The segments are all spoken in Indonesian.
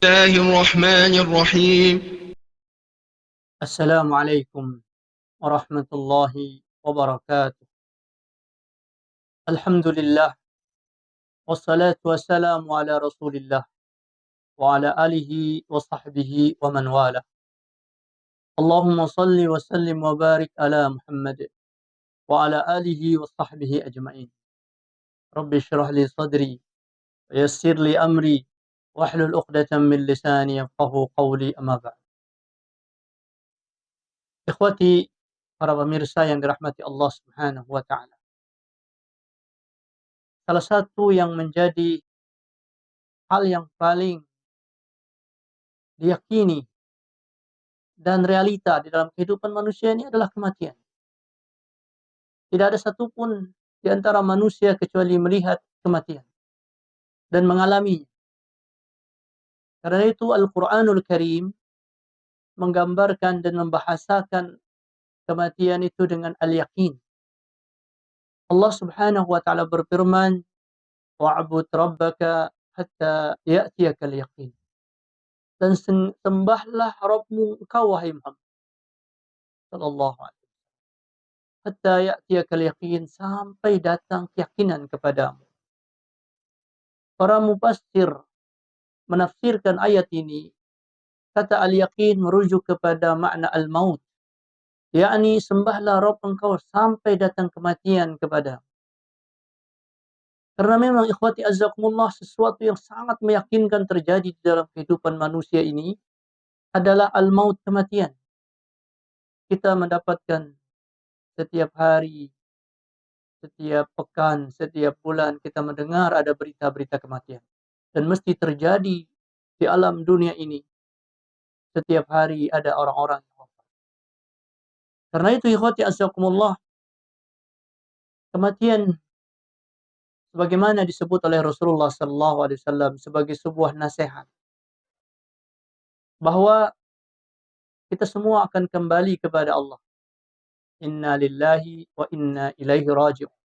الله الرحمن الرحيم. السلام عليكم ورحمة الله وبركاته. الحمد لله والصلاة والسلام على رسول الله وعلى آله وصحبه ومن والاه. اللهم صل وسلم وبارك على محمد وعلى آله وصحبه أجمعين. رب اشرح لي صدري ويسر لي أمري واحلل عقدة من لساني يفقهوا قولي أما بعد. Ikhwati, para pemirsa yang dirahmati Allah Subhanahu wa taala. Salah satu yang menjadi hal yang paling diyakini dan realita di dalam kehidupan manusia ini adalah kematian. Tidak ada satupun di antara manusia kecuali melihat kematian dan mengalaminya. Karena itu Al-Quranul Karim menggambarkan dan membahasakan kematian itu dengan al-yaqin. Allah Subhanahu wa taala berfirman, "Wa'bud rabbaka hatta ya'tiyakal yaqin." Dan sembahlah Rabbmu engkau wahai Muhammad sallallahu alaihi wasallam. Hatta ya'tiyakal yaqin, sampai datang keyakinan kepadamu. Para mufassir menafsirkan ayat ini, kata al-yaqin merujuk kepada makna al-maut, yakni sembahlah Rabb engkau sampai datang kematian kepada. Karena memang ikhwati azzakumullah, sesuatu yang sangat meyakinkan terjadi di dalam kehidupan manusia ini adalah al-maut, kematian. Kita mendapatkan setiap hari, setiap pekan, setiap bulan kita mendengar ada berita-berita kematian. Dan mesti terjadi di alam dunia ini. Setiap hari ada orang-orang yang wafat. Karena itu ikhwati azzakumullah, kematian sebagaimana disebut oleh Rasulullah sallallahu alaihi wasallam sebagai sebuah nasihat bahwa kita semua akan kembali kepada Allah. Inna lillahi wa inna ilaihi raji'un.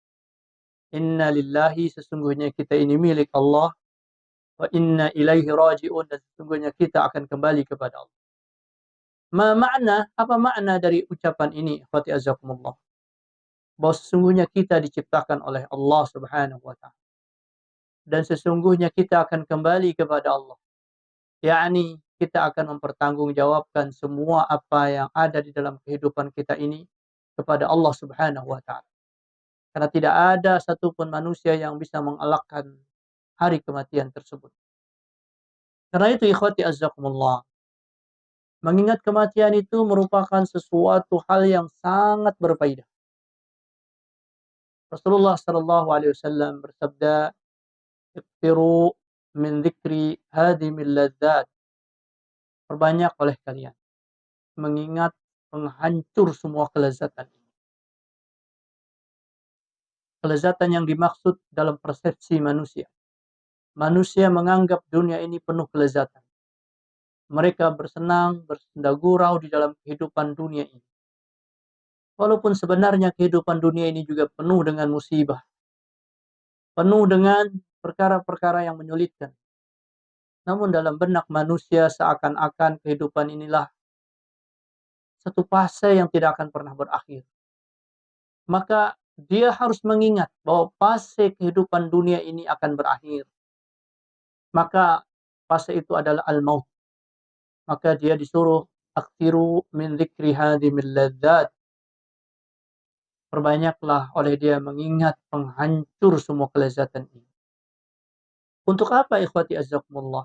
Inna lillahi, sesungguhnya kita ini milik Allah, wa inna ilaihi raji'un, dan sesungguhnya kita akan kembali kepada Allah. Apa makna dari ucapan ini ikhwati azzakumullah? Bahwa sesungguhnya kita diciptakan oleh Allah Subhanahu wa taala. Dan sesungguhnya kita akan kembali kepada Allah. Yakni kita akan mempertanggungjawabkan semua apa yang ada di dalam kehidupan kita ini kepada Allah Subhanahu wa taala. Karena tidak ada satupun manusia yang bisa mengelakkan hari kematian tersebut. Karena itu ikhwati azzakumullah, mengingat kematian itu merupakan sesuatu hal yang sangat berfaedah. Rasulullah sallallahu alaihi wasallam bersabda, "Ikthiru min dzikri hadimil ladzat." Perbanyak oleh kalian mengingat penghancur semua kelezatan ini. Kelezatan yang dimaksud dalam persepsi manusia. Manusia menganggap dunia ini penuh kelezatan. Mereka bersenang, bersenda gurau di dalam kehidupan dunia ini. Walaupun sebenarnya kehidupan dunia ini juga penuh dengan musibah. Penuh dengan perkara-perkara yang menyulitkan. Namun dalam benak manusia seakan-akan kehidupan inilah satu fase yang tidak akan pernah berakhir. Maka dia harus mengingat bahwa fase kehidupan dunia ini akan berakhir. Maka fase itu adalah al-maut. Maka dia disuruh akthiru min dzikri hadimil ladzat. Perbanyaklah oleh dia mengingat penghancur semua kelezatan ini. Untuk apa ikhwati azzakumullah?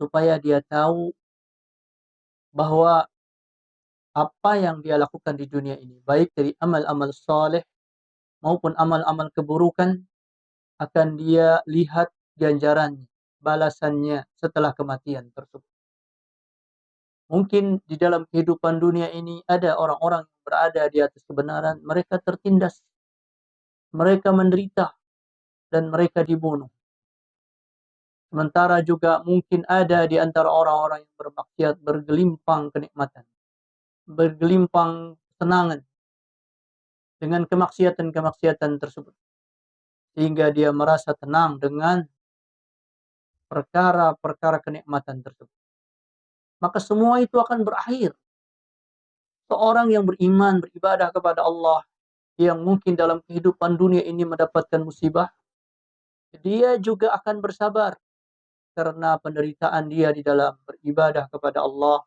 Supaya dia tahu bahwa apa yang dia lakukan di dunia ini, baik dari amal-amal saleh maupun amal-amal keburukan, akan dia lihat ganjarannya, balasannya setelah kematian tersebut. Mungkin di dalam kehidupan dunia ini ada orang-orang yang berada di atas kebenaran, mereka tertindas, mereka menderita, dan mereka dibunuh. Sementara juga mungkin ada di antara orang-orang yang bermaksiat bergelimpang kenikmatan, bergelimpang kesenangan dengan kemaksiatan-kemaksiatan tersebut. Sehingga dia merasa tenang dengan perkara-perkara kenikmatan tersebut. Maka semua itu akan berakhir. Seorang yang beriman, beribadah kepada Allah, yang mungkin dalam kehidupan dunia ini mendapatkan musibah, dia juga akan bersabar karena penderitaan dia di dalam beribadah kepada Allah,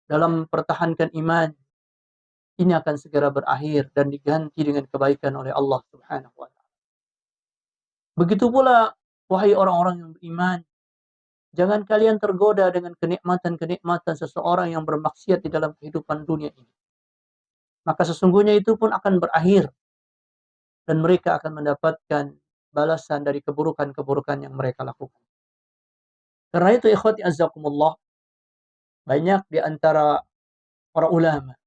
dalam mempertahankan iman, ini akan segera berakhir dan diganti dengan kebaikan oleh Allah Subhanahu wa taala. Begitu pula wahai orang-orang yang beriman, jangan kalian tergoda dengan kenikmatan-kenikmatan seseorang yang bermaksiat di dalam kehidupan dunia ini. Maka sesungguhnya itu pun akan berakhir dan mereka akan mendapatkan balasan dari keburukan-keburukan yang mereka lakukan. Karena itu ikhwati azzakumullah, banyak di antara para ulama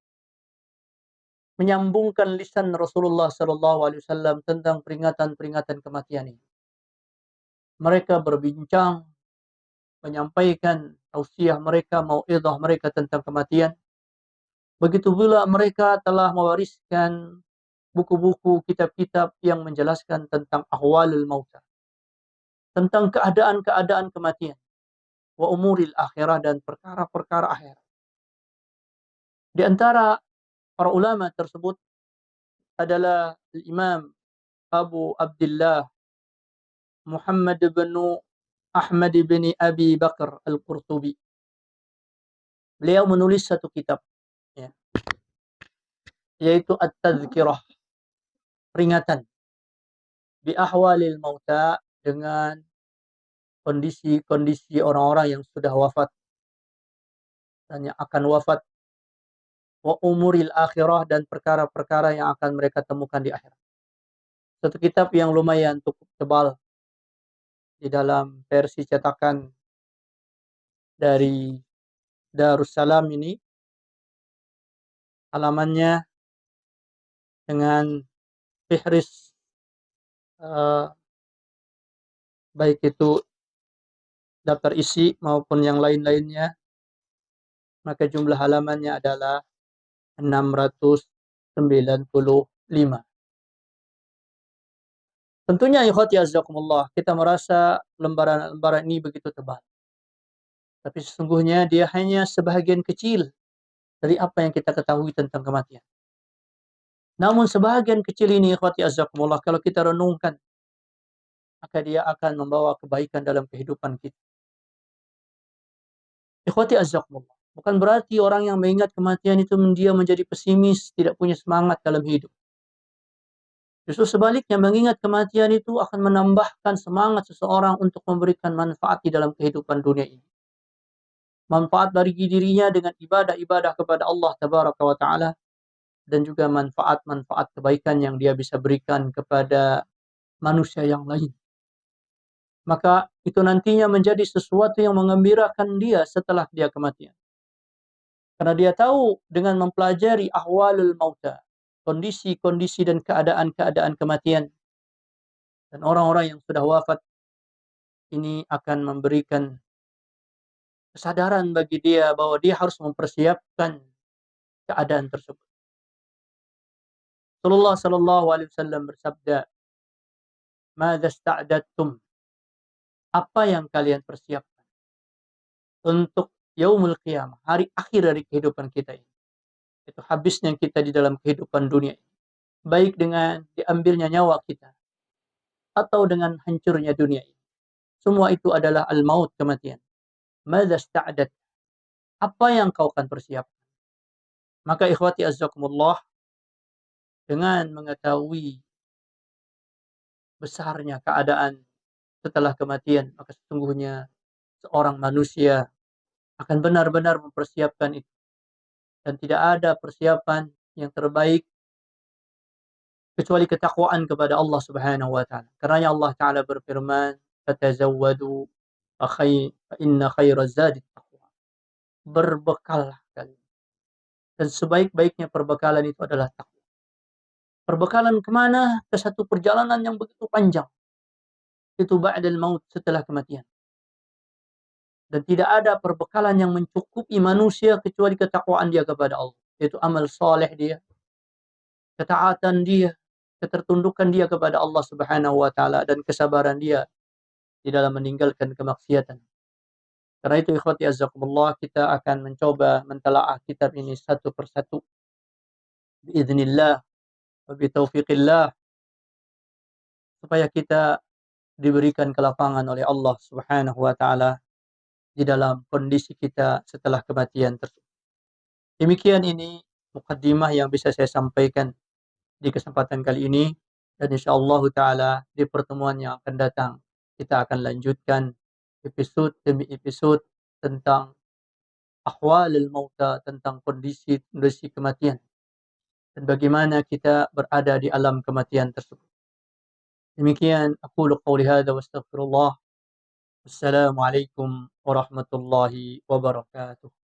menyambungkan lisan Rasulullah SAW tentang peringatan-peringatan kematian ini. Mereka berbincang, menyampaikan tausiah mereka, mau'idhah mereka tentang kematian. Begitu pula mereka telah mewariskan buku-buku, kitab-kitab yang menjelaskan tentang ahwalul mauta, tentang keadaan-keadaan kematian, wa umuril akhirah, dan perkara-perkara akhirat. Di antara para ulama tersebut adalah Imam Abu Abdullah Muhammad bin Ahmad bin Abi Bakar Al-Qurtubi. Beliau menulis satu kitab, ya, yaitu At-Tadhkirah, peringatan bi ahwalil mauta, dengan kondisi-kondisi orang-orang yang sudah wafat dan yang akan wafat, wa umuril akhirah, dan perkara-perkara yang akan mereka temukan di akhirat. Satu kitab yang lumayan cukup tebal di dalam versi cetakan dari Darussalam ini. Halamannya dengan fihris baik itu daftar isi maupun yang lain-lainnya, maka jumlah halamannya adalah 695. Tentunya ikhwati azzakumullah, kita merasa lembaran-lembaran ini begitu tebal. Tapi sesungguhnya dia hanya sebahagian kecil dari apa yang kita ketahui tentang kematian. Namun sebahagian kecil ini ikhwati azzakumullah, kalau kita renungkan, maka dia akan membawa kebaikan dalam kehidupan kita. Ikhwati azzakumullah, bukan berarti orang yang mengingat kematian itu dia menjadi pesimis, tidak punya semangat dalam hidup. Justru sebaliknya, mengingat kematian itu akan menambahkan semangat seseorang untuk memberikan manfaat di dalam kehidupan dunia ini. Manfaat bagi dirinya dengan ibadah-ibadah kepada Allah Tabaraka wa Ta'ala, dan juga manfaat-manfaat kebaikan yang dia bisa berikan kepada manusia yang lain. Maka itu nantinya menjadi sesuatu yang menggembirakan dia setelah dia kematian. Karena dia tahu dengan mempelajari ahwalul mauta, kondisi-kondisi dan keadaan-keadaan kematian, dan orang-orang yang sudah wafat, ini akan memberikan kesadaran bagi dia bahwa dia harus mempersiapkan keadaan tersebut. Rasulullah sallallahu alaihi wasallam bersabda, "Madza sta'dadtum?" Apa yang kalian persiapkan untuk yaumul qiyamah, hari akhir dari kehidupan kita ini. Itu habisnya kita di dalam kehidupan dunia ini. Baik dengan diambilnya nyawa kita atau dengan hancurnya dunia ini. Semua itu adalah al-maut, kematian. Madza sta'dad? Apa yang kau akan persiapkan? Maka ikhwati azzakumullah, dengan mengetahui besarnya keadaan setelah kematian, maka sesungguhnya seorang manusia akan benar-benar mempersiapkan itu. Dan tidak ada persiapan yang terbaik kecuali ketakwaan kepada Allah Subhanahu wa taala. Karena Allah taala berfirman, "Fatazawwadu fa inna khairaz zadi taqwa." Berbekallah kalian. Dan sebaik-baiknya perbekalan itu adalah takwa. Perbekalan kemana? Ke satu perjalanan yang begitu panjang. Itu ba'dal maut, setelah kematian. Dan tidak ada perbekalan yang mencukupi manusia kecuali ketakwaan dia kepada Allah. Yaitu amal soleh dia, ketaatan dia, ketertundukan dia kepada Allah Subhanahu wa taala, dan kesabaran dia di dalam meninggalkan kemaksiatan. Karena itu ikhwati azzakumullah, kita akan mencoba mentelaah kitab ini satu persatu biiznillah wa bitaufiqillah, supaya kita diberikan kelapangan oleh Allah Subhanahu wa taala di dalam kondisi kita setelah kematian tersebut. Demikian ini mukaddimah yang bisa saya sampaikan di kesempatan kali ini, dan insyaallah taala di pertemuan yang akan datang kita akan lanjutkan episode demi episode tentang ahwalul mauta, tentang kondisi kematian dan bagaimana kita berada di alam kematian tersebut. Demikian aqulu qouli hadza wa astaghfirullah. Wassalamualaikum warahmatullahi wabarakatuh.